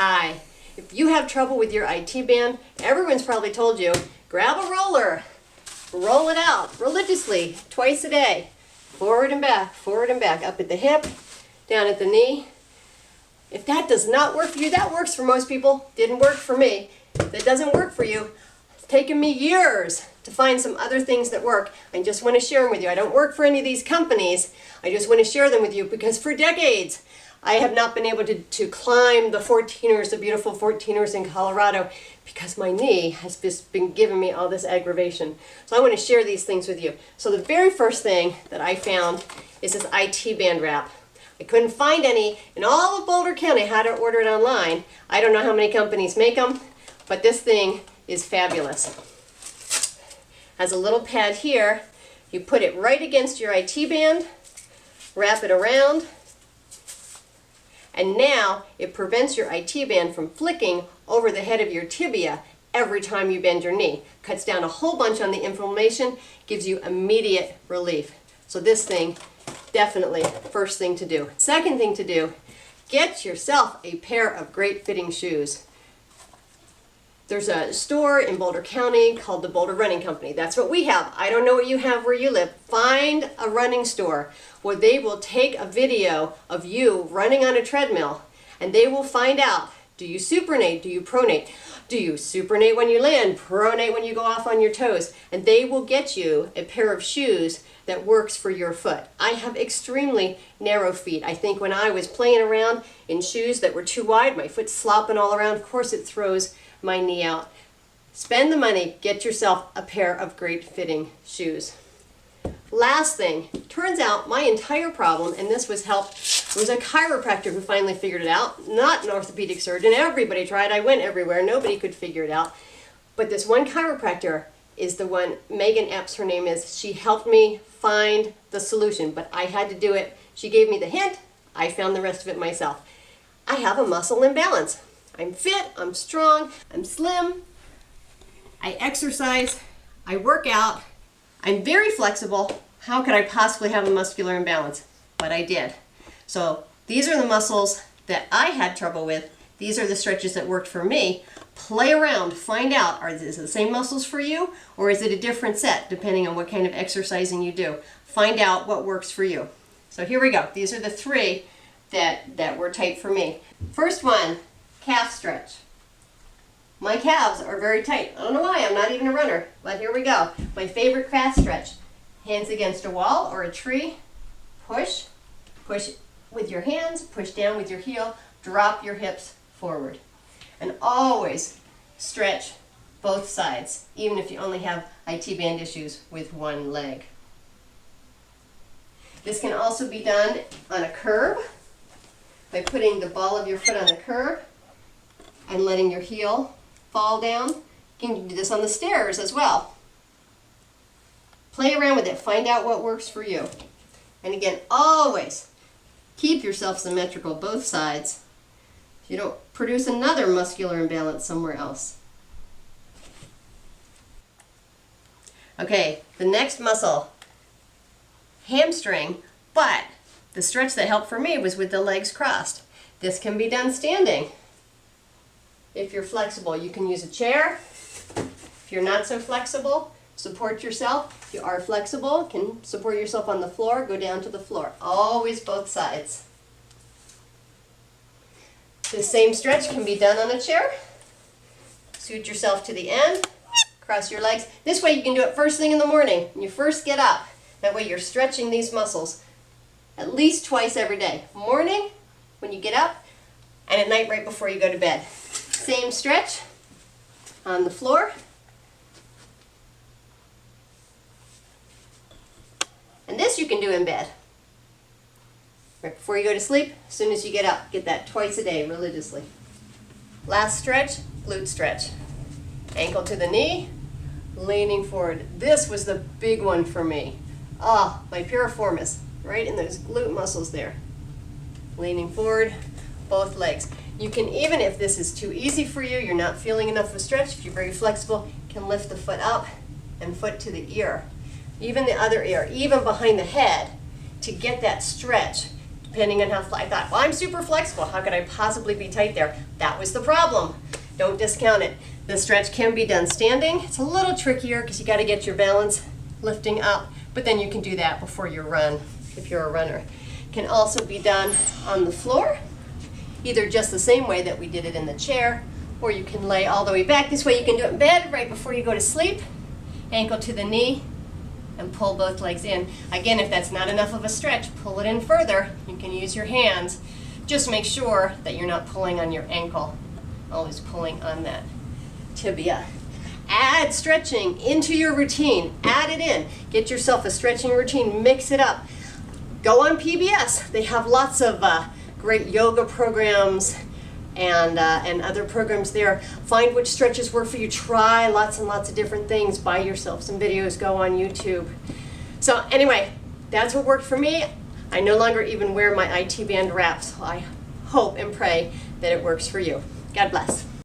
Hi. If you have trouble with your IT band, everyone's probably told you, grab a roller, roll it out religiously twice a day, forward and back, up at the hip, down at the knee. If that does not work for you, that works for most people, didn't work for me. If that doesn't work for you, it's taken me years to find some other things that work. I just want to share them with you. I don't work for any of these companies. I just want to share them with you because for decades, I have not been able to climb the 14ers, the beautiful 14ers in Colorado, because my knee has just been giving me all this aggravation. So I want to share these things with you. So the very first thing that I found is this IT band wrap. I couldn't find any in all of Boulder County. I had to order it online. I don't know how many companies make them, but this thing is fabulous. Has a little pad here. You put it right against your IT band, wrap it around, and now it prevents your IT band from flicking over the head of your tibia every time you bend your knee. Cuts down a whole bunch on the inflammation, gives you immediate relief. So this thing, definitely first thing to do. Second thing to do, get yourself a pair of great fitting shoes. There's a store in Boulder County called the Boulder Running Company. That's what we have. I don't know what you have where you live. Find a running store where they will take a video of you running on a treadmill and they will find out, do you supinate, do you pronate? Do you supinate when you land, pronate when you go off on your toes? And they will get you a pair of shoes that works for your foot. I have extremely narrow feet. I think when I was playing around in shoes that were too wide, my foot's slopping all around. Of course it throws my knee out. Spend the money, get yourself a pair of great fitting shoes. Last thing, turns out my entire problem, and this was helped, was a chiropractor who finally figured it out, not an orthopedic surgeon. Everybody tried, I went everywhere, nobody could figure it out. But this one chiropractor is the one, Megan Epps her name is, she helped me find the solution, but I had to do it. She gave me the hint, I found the rest of it myself. I have a muscle imbalance. I'm fit, I'm strong, I'm slim, I exercise, I work out, I'm very flexible. How could I possibly have a muscular imbalance? But I did. So these are the muscles that I had trouble with. These are the stretches that worked for me. Play around, find out, is it the same muscles for you or is it a different set depending on what kind of exercising you do. Find out what works for you. So here we go. These are the three that were tight for me. First one, calf stretch. My calves are very tight. I don't know why, I'm not even a runner, but here we go. My favorite calf stretch. Hands against a wall or a tree. Push, push with your hands, push down with your heel, drop your hips forward. And always stretch both sides, even if you only have IT band issues with one leg. This can also be done on a curb by putting the ball of your foot on a curb and letting your heel fall down. You can do this on the stairs as well. Play around with it. Find out what works for you. And again, always keep yourself symmetrical both sides so you don't produce another muscular imbalance somewhere else. Okay, the next muscle, hamstring, but the stretch that helped for me was with the legs crossed. This can be done standing. If you're flexible, you can use a chair. If you're not so flexible, support yourself. If you are flexible, can support yourself on the floor, go down to the floor. Always both sides. The same stretch can be done on a chair. Scoot yourself to the end, cross your legs. This way you can do it first thing in the morning when you first get up. That way you're stretching these muscles at least twice every day. Morning, when you get up, and at night right before you go to bed. Same stretch on the floor. And this you can do in bed. Right before you go to sleep, as soon as you get up, get that twice a day religiously. Last stretch, glute stretch. Ankle to the knee, leaning forward. This was the big one for me. Ah, my piriformis, right in those glute muscles there. Leaning forward, both legs. You can, even if this is too easy for you, you're not feeling enough of a stretch, if you're very flexible, you can lift the foot up and foot to the ear. Even the other ear, even behind the head, to get that stretch. depending on how, I thought, well, I'm super flexible. How could I possibly be tight there? That was the problem. Don't discount it. The stretch can be done standing. It's a little trickier because you got to get your balance lifting up, but then you can do that before your run if you're a runner. Can also be done on the floor, either just the same way that we did it in the chair, or you can lay all the way back. This way you can do it in bed right before you go to sleep. Ankle to the knee and pull both legs in. Again, if that's not enough of a stretch, pull it in further. You can use your hands. Just make sure that you're not pulling on your ankle, always pulling on that tibia. Add stretching into your routine. Add it in. Get yourself a stretching routine. Mix it up. Go on PBS. They have lots of great yoga programs and other programs there. Find which stretches work for you. Try lots and lots of different things. Buy yourself some videos. Go on YouTube. So anyway, that's what worked for me. I no longer even wear my IT band wrap, so I hope and pray that it works for you. God bless.